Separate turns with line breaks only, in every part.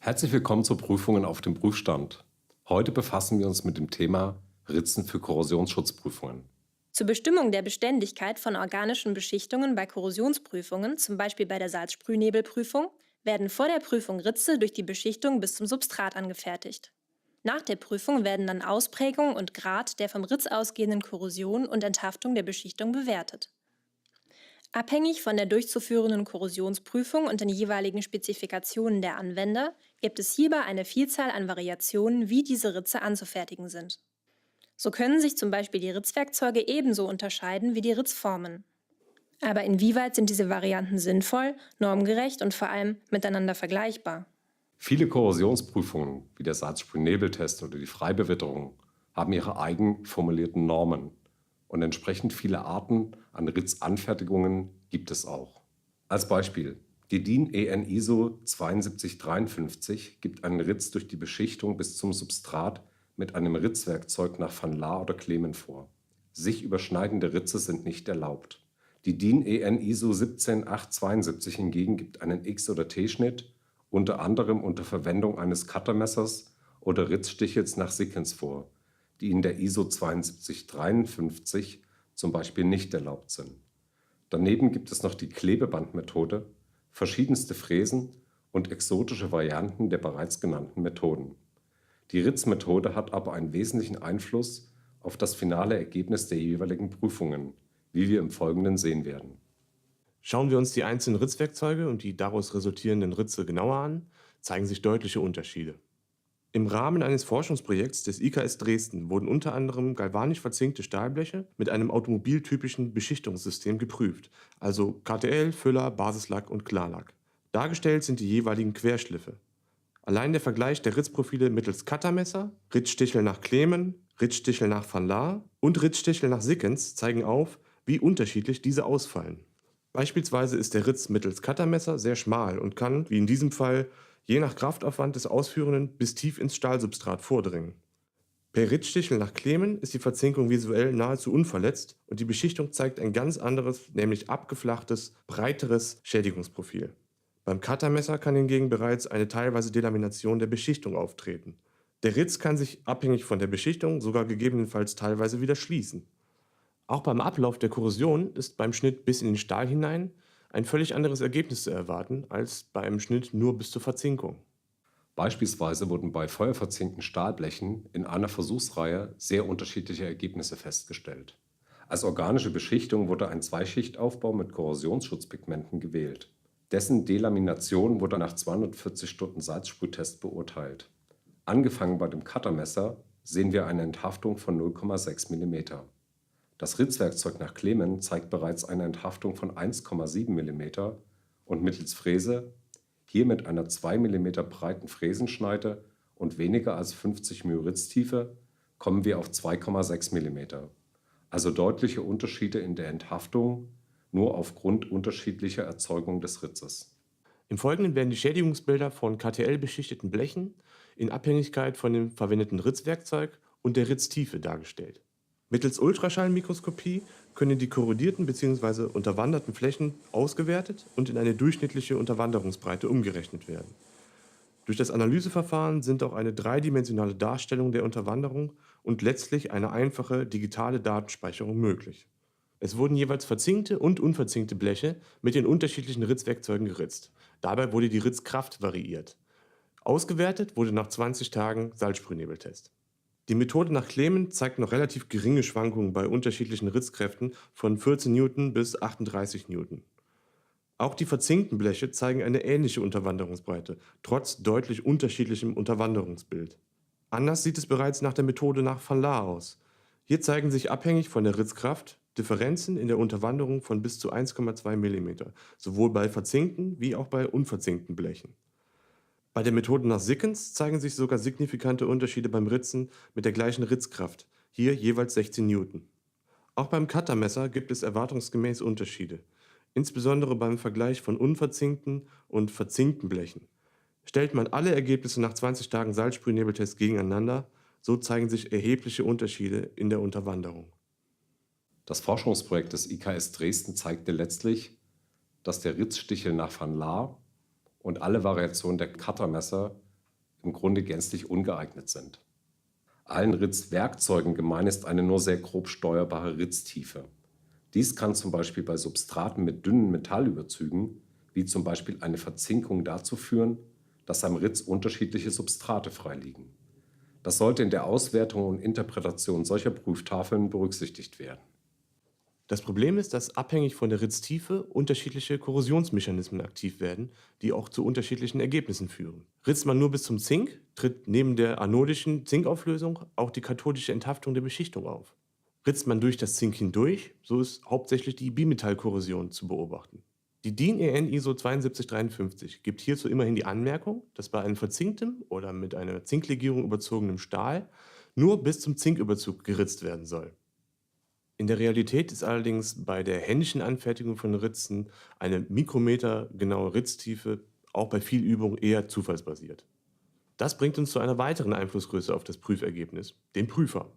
Herzlich willkommen zu Prüfungen auf dem Prüfstand. Heute befassen wir uns mit dem Thema Ritzen für Korrosionsschutzprüfungen.
Zur Bestimmung der Beständigkeit von organischen Beschichtungen bei Korrosionsprüfungen, zum Beispiel bei der Salzsprühnebelprüfung, werden vor der Prüfung Ritze durch die Beschichtung bis zum Substrat angefertigt. Nach der Prüfung werden dann Ausprägung und Grad der vom Ritz ausgehenden Korrosion und Enthaftung der Beschichtung bewertet. Abhängig von der durchzuführenden Korrosionsprüfung und den jeweiligen Spezifikationen der Anwender gibt es hierbei eine Vielzahl an Variationen, wie diese Ritze anzufertigen sind. So können sich zum Beispiel die Ritzwerkzeuge ebenso unterscheiden wie die Ritzformen. Aber inwieweit sind diese Varianten sinnvoll, normgerecht und vor allem miteinander vergleichbar?
Viele Korrosionsprüfungen, wie der Salzsprühnebeltest oder die Freibewitterung, haben ihre eigen formulierten Normen und entsprechend viele Arten an Ritzanfertigungen gibt es auch. Als Beispiel: Die DIN EN ISO 7253 gibt einen Ritz durch die Beschichtung bis zum Substrat mit einem Ritzwerkzeug nach Van Laar oder Klemen vor. Sich überschneidende Ritze sind nicht erlaubt. Die DIN EN ISO 17872 hingegen gibt einen X- oder T-Schnitt, unter anderem unter Verwendung eines Cuttermessers oder Ritzstichels nach Sikkens vor, die in der ISO 7253 zum Beispiel nicht erlaubt sind. Daneben gibt es noch die Klebebandmethode, verschiedenste Fräsen und exotische Varianten der bereits genannten Methoden. Die Ritzmethode hat aber einen wesentlichen Einfluss auf das finale Ergebnis der jeweiligen Prüfungen, wie wir im Folgenden sehen werden.
Schauen wir uns die einzelnen Ritzwerkzeuge und die daraus resultierenden Ritze genauer an, zeigen sich deutliche Unterschiede. Im Rahmen eines Forschungsprojekts des IKS Dresden wurden unter anderem galvanisch verzinkte Stahlbleche mit einem automobiltypischen Beschichtungssystem geprüft, also KTL, Füller, Basislack und Klarlack. Dargestellt sind die jeweiligen Querschliffe. Allein der Vergleich der Ritzprofile mittels Cuttermesser, Ritzstichel nach Klemen, Ritzstichel nach Van Laar und Ritzstichel nach Sikkens zeigen auf, wie unterschiedlich diese ausfallen. Beispielsweise ist der Ritz mittels Cuttermesser sehr schmal und kann, wie in diesem Fall, je nach Kraftaufwand des Ausführenden bis tief ins Stahlsubstrat vordringen. Per Ritzstichel nach Klemen ist die Verzinkung visuell nahezu unverletzt und die Beschichtung zeigt ein ganz anderes, nämlich abgeflachtes, breiteres Schädigungsprofil. Beim Cuttermesser kann hingegen bereits eine teilweise Delamination der Beschichtung auftreten. Der Ritz kann sich abhängig von der Beschichtung sogar gegebenenfalls teilweise wieder schließen. Auch beim Ablauf der Korrosion ist beim Schnitt bis in den Stahl hinein ein völlig anderes Ergebnis zu erwarten als bei einem Schnitt nur bis zur Verzinkung.
Beispielsweise wurden bei feuerverzinkten Stahlblechen in einer Versuchsreihe sehr unterschiedliche Ergebnisse festgestellt. Als organische Beschichtung wurde ein Zweischichtaufbau mit Korrosionsschutzpigmenten gewählt. Dessen Delamination wurde nach 240 Stunden Salzsprühtest beurteilt. Angefangen bei dem Cuttermesser sehen wir eine Enthaftung von 0,6 mm. Das Ritzwerkzeug nach Klemen zeigt bereits eine Enthaftung von 1,7 mm und mittels Fräse, hier mit einer 2 mm breiten Fräsenschneide und weniger als 50 μ Ritztiefe, kommen wir auf 2,6 mm. Also deutliche Unterschiede in der Enthaftung, nur aufgrund unterschiedlicher Erzeugung des Ritzes.
Im Folgenden werden die Schädigungsbilder von KTL-beschichteten Blechen in Abhängigkeit von dem verwendeten Ritzwerkzeug und der Ritztiefe dargestellt. Mittels Ultraschallmikroskopie können die korrodierten bzw. unterwanderten Flächen ausgewertet und in eine durchschnittliche Unterwanderungsbreite umgerechnet werden. Durch das Analyseverfahren sind auch eine dreidimensionale Darstellung der Unterwanderung und letztlich eine einfache digitale Datenspeicherung möglich. Es wurden jeweils verzinkte und unverzinkte Bleche mit den unterschiedlichen Ritzwerkzeugen geritzt. Dabei wurde die Ritzkraft variiert. Ausgewertet wurde nach 20 Tagen Salzsprühnebeltest. Die Methode nach Klemen zeigt noch relativ geringe Schwankungen bei unterschiedlichen Ritzkräften von 14 Newton bis 38 Newton. Auch die verzinkten Bleche zeigen eine ähnliche Unterwanderungsbreite, trotz deutlich unterschiedlichem Unterwanderungsbild. Anders sieht es bereits nach der Methode nach Van Laar aus. Hier zeigen sich abhängig von der Ritzkraft Differenzen in der Unterwanderung von bis zu 1,2 mm, sowohl bei verzinkten wie auch bei unverzinkten Blechen. Bei der Methode nach Sikkens zeigen sich sogar signifikante Unterschiede beim Ritzen mit der gleichen Ritzkraft, hier jeweils 16 Newton. Auch beim Cuttermesser gibt es erwartungsgemäß Unterschiede, insbesondere beim Vergleich von unverzinkten und verzinkten Blechen. Stellt man alle Ergebnisse nach 20 Tagen Salzsprühnebeltest gegeneinander, so zeigen sich erhebliche Unterschiede in der Unterwanderung.
Das Forschungsprojekt des IKS Dresden zeigte letztlich, dass der Ritzstichel nach Van Laar und alle Variationen der Cuttermesser im Grunde gänzlich ungeeignet sind. Allen Ritzwerkzeugen gemein ist eine nur sehr grob steuerbare Ritztiefe. Dies kann zum Beispiel bei Substraten mit dünnen Metallüberzügen, wie zum Beispiel eine Verzinkung, dazu führen, dass am Ritz unterschiedliche Substrate freiliegen. Das sollte in der Auswertung und Interpretation solcher Prüftafeln berücksichtigt werden.
Das Problem ist, dass abhängig von der Ritztiefe unterschiedliche Korrosionsmechanismen aktiv werden, die auch zu unterschiedlichen Ergebnissen führen. Ritzt man nur bis zum Zink, tritt neben der anodischen Zinkauflösung auch die kathodische Enthaftung der Beschichtung auf. Ritzt man durch das Zink hindurch, so ist hauptsächlich die Bimetallkorrosion zu beobachten. Die DIN EN ISO 7253 gibt hierzu immerhin die Anmerkung, dass bei einem verzinktem oder mit einer Zinklegierung überzogenem Stahl nur bis zum Zinküberzug geritzt werden soll. In der Realität ist allerdings bei der händischen Anfertigung von Ritzen eine mikrometergenaue Ritztiefe auch bei viel Übung eher zufallsbasiert. Das bringt uns zu einer weiteren Einflussgröße auf das Prüfergebnis, den Prüfer.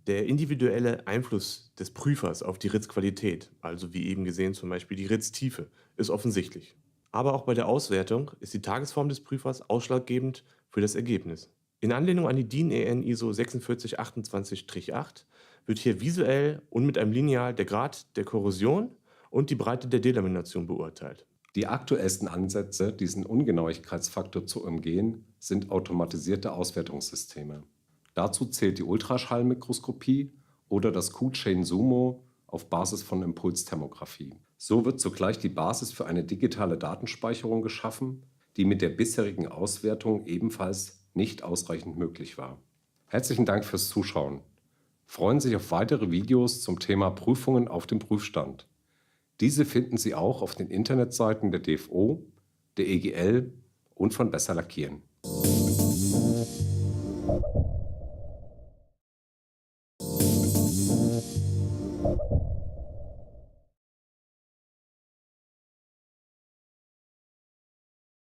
Der individuelle Einfluss des Prüfers auf die Ritzqualität, also wie eben gesehen zum Beispiel die Ritztiefe, ist offensichtlich. Aber auch bei der Auswertung ist die Tagesform des Prüfers ausschlaggebend für das Ergebnis. In Anlehnung an die DIN EN ISO 4628-8 wird hier visuell und mit einem Lineal der Grad der Korrosion und die Breite der Delamination beurteilt.
Die aktuellsten Ansätze, diesen Ungenauigkeitsfaktor zu umgehen, sind automatisierte Auswertungssysteme. Dazu zählt die Ultraschallmikroskopie oder das Q-Chain Sumo auf Basis von Impulsthermographie. So wird zugleich die Basis für eine digitale Datenspeicherung geschaffen, die mit der bisherigen Auswertung ebenfalls nicht ausreichend möglich war. Herzlichen Dank fürs Zuschauen. Freuen Sie sich auf weitere Videos zum Thema Prüfungen auf dem Prüfstand. Diese finden Sie auch auf den Internetseiten der DFO, der EGL und von Besser Lackieren.